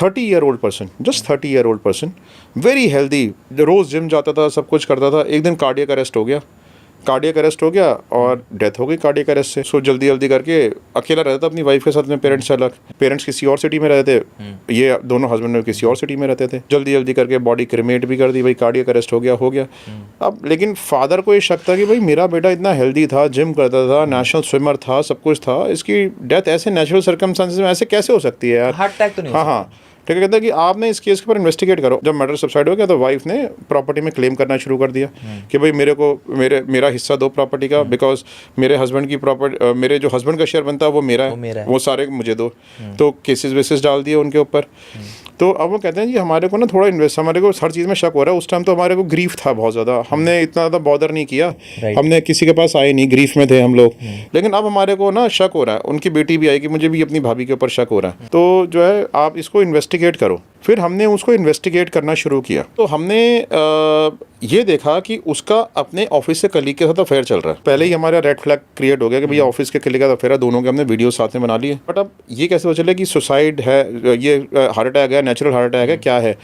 30-year-old person, just 30-year-old person, very healthy, रोज़ gym जाता था, सब कुछ करता था। एक दिन कार्डियक अरेस्ट हो गया और डेथ हो गई कार्डियक अरेस्ट से। सो जल्दी जल्दी करके अकेला रहता था अपनी वाइफ के साथ, अपने पेरेंट्स से अलग। पेरेंट्स किसी और सिटी में रहते थे, ये दोनों हस्बैंड में किसी और सिटी में रहते थे। जल्दी जल्दी करके बॉडी क्रिमेट भी कर दी, भाई कार्डियक अरेस्ट हो गया। अब लेकिन फादर को ये शक था कि भाई मेरा बेटा इतना हेल्दी था, जिम करता था, नेशनल स्विमर था, सब कुछ था, इसकी डेथ ऐसे नेचुरल सर्कमस्टेंसेस में ऐसे कैसे हो सकती है यार? हार्ट अटैक तो नहीं? हाँ, ठीक है। कहता है कि आपने इस केस के ऊपर इन्वेस्टिगेट करो। जब मर्डर सबसाइड हो गया तो वाइफ ने प्रॉपर्टी में क्लेम करना शुरू कर दिया कि भाई मेरा हिस्सा दो प्रॉपर्टी का, बिकॉज मेरे हस्बैंड की प्रॉपर्टी, मेरे जो हस्बैंड का शेयर बनता है वो मेरा है, वो सारे मुझे दो। तो केसेस वेसेस डाल दिए उनके ऊपर। तो अब वो कहते हैं कि हमारे को ना थोड़ा हमारे को हर चीज़ में शक हो रहा है। उस टाइम तो हमारे को ग्रीफ था बहुत ज़्यादा, हमने इतना ज़्यादा बॉदर नहीं किया, हमने किसी के पास आए नहीं, ग्रीफ में थे हम लोग। लेकिन अब हमारे को ना शक हो रहा है, उनकी बेटी भी आई कि मुझे भी अपनी भाभी के ऊपर शक हो रहा है, तो जो है आप इसको इन्वेस्टिगेट करो। फिर हमने उसको इन्वेस्टिगेट करना शुरू किया। तो हमने ये देखा कि उसका अपने ऑफिस से कलीग के साथ अफेयर चल रहा है। पहले ही हमारा रेड फ्लैग क्रिएट हो गया कि भैया ऑफिस के कलीग का अफेयर है, दोनों के हमने वीडियो साथ में बना लिए। बट अब ये कैसे पता चले कि सुसाइड है, ये हार्ट अटैक है, नेचुरल हार्ट अटैक है, क्या है?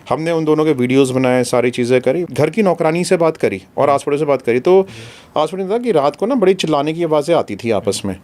हमने उन दोनों के वीडियोस बनाए, सारी चीज़ें करी, घर की नौकरानी से बात करी और आस पड़ोस से बात करी। तो आस पड़ोस था कि रात को ना बड़ी चिल्लाने की आवाज़ें आती थी आपस में,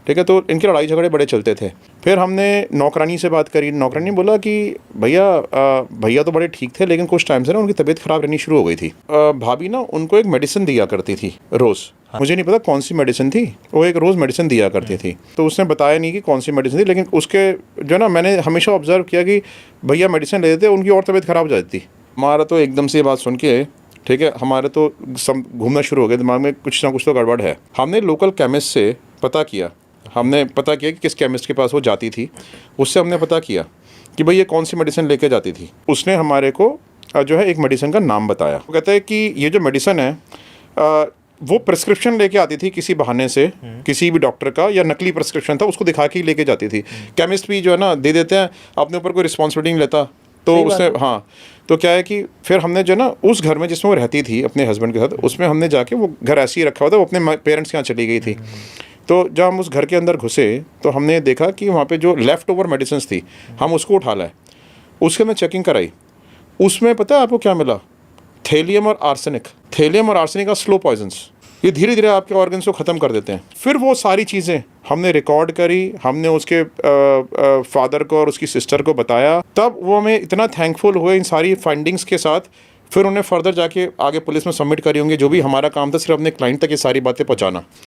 ठीक है। तो इनके लड़ाई झगड़े बड़े चलते थे। फिर हमने नौकरानी से बात करी, नौकरानी ने बोला कि भैया तो बड़े ठीक थे, लेकिन कुछ टाइम से ना उनकी तबीयत ख़राब रहनी शुरू हो गई थी। भाभी ना उनको एक मेडिसिन दिया करती थी रोज़। मुझे नहीं पता कौन सी मेडिसिन थी, वो एक रोज़ मेडिसिन दिया करती थी। तो उसने बताया नहीं कि कौन सी मेडिसिन थी, लेकिन उसके जो ना मैंने हमेशा ऑब्जर्व किया कि भैया मेडिसिन लेते थे, उनकी और तबीयत ख़राब हो जाती थी। हमारा तो एकदम से ये बात सुन के, ठीक है, हमारे तो सब घूमना शुरू हो गया दिमाग में, कुछ ना कुछ तो गड़बड़ है। हमने लोकल केमिस्ट से पता किया, कि किस केमिस्ट के पास वो जाती थी। उससे हमने पता किया कि भाई ये कौन सी मेडिसिन लेके जाती थी। उसने हमारे को जो है एक मेडिसिन का नाम बताया। वो कहता है कि ये जो मेडिसिन है वो प्रिस्क्रिप्शन लेके आती थी किसी बहाने से, किसी भी डॉक्टर का, या नकली प्रिस्क्रिप्शन था, उसको दिखा के ही लेके जाती थी। केमिस्ट भी जो है ना दे देते हैं, अपने ऊपर कोई रिस्पॉन्सिबिलिटी नहीं लेता। तो उसने तो क्या है कि फिर हमने जो ना उस घर में जिसमें वो रहती थी अपने हस्बैंड के साथ, उसमें हमने जाके, वो घर ऐसे ही रखा हुआ था, वो अपने पेरेंट्स के यहाँ चली गई थी। तो जब हम उस घर के अंदर घुसे तो हमने देखा कि वहाँ पे जो लेफ़्ट ओवर मेडिसिन्स थी, हम उसको उठा लाए। उसके मैं चेकिंग कराई, उसमें पता है आपको क्या मिला? थेलियम और आर्सेनिक का स्लो पॉइजन्स। ये धीरे धीरे आपके ऑर्गन्स को ख़त्म कर देते हैं। फिर वो सारी चीज़ें हमने रिकॉर्ड करी, हमने उसके फादर को और उसकी सिस्टर को बताया। तब वो हमें इतना थैंकफुल हुए इन सारी फाइंडिंग्स के साथ। फिर उन्हें फर्दर जाके आगे पुलिस में सबमिट करी होंगी। जो भी हमारा काम था सिर्फ अपने क्लाइंट तक ये सारी बातें पहुँचाना।